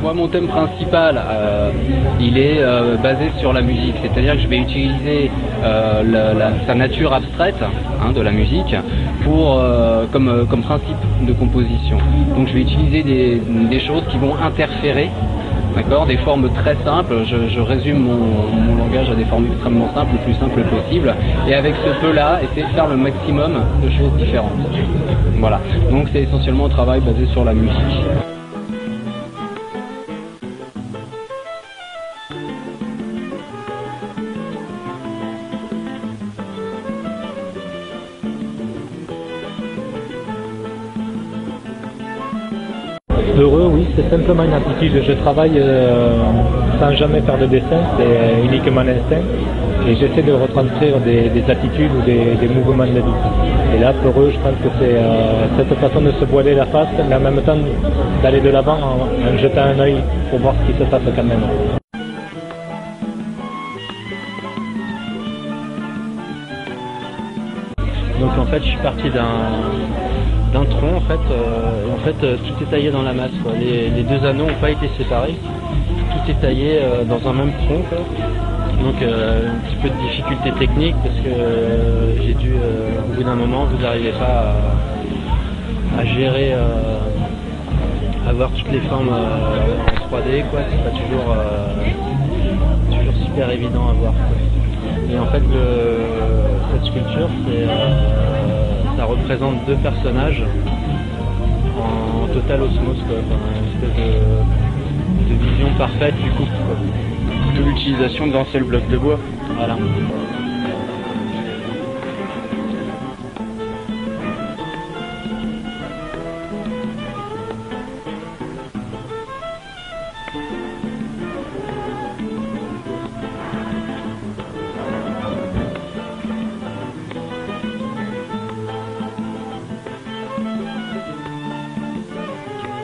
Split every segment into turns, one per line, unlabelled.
Moi, mon thème principal, il est basé sur la musique, c'est-à-dire que je vais utiliser sa nature abstraite de la musique comme principe de composition. Donc je vais utiliser des choses qui vont interférer, d'accord, des formes très simples. Je résume mon langage à des formes extrêmement simples, le plus simple possible, et avec ce peu-là, essayer de faire le maximum de choses différentes. Voilà, donc c'est essentiellement un travail basé sur la musique.
Heureux, oui, c'est simplement une attitude. Je travaille sans jamais faire de dessin, c'est uniquement l'instinct. Et j'essaie de retranscrire des attitudes ou des mouvements de vie. Et là, heureux, je pense que c'est cette façon de se voiler la face, mais en même temps d'aller de l'avant en jetant un œil pour voir ce qui se passe quand même.
Donc en fait, je suis parti d'un tronc tout est taillé dans la masse, quoi. Les deux anneaux n'ont pas été séparés, tout est taillé dans un même tronc, quoi. Donc un petit peu de difficulté technique parce que j'ai dû au bout d'un moment vous n'arrivez pas à gérer avoir toutes les formes en 3D, quoi. C'est pas toujours super évident à voir, quoi. Et en fait cette sculpture ça représente deux personnages en totale osmose, quoi. Enfin, une espèce de vision parfaite du couple, quoi.
De l'utilisation d'un seul bloc de bois.
Voilà.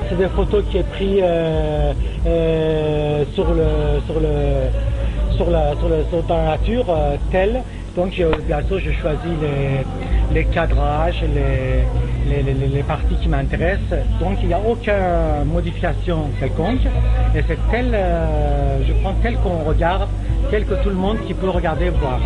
C'est des photos qui est pris sur la nature telle. Donc bien sûr je choisis les cadrages, les parties qui m'intéressent. Donc il n'y a aucune modification quelconque. Et c'est tel, je prends tel qu'on regarde, tel que tout le monde qui peut regarder voir.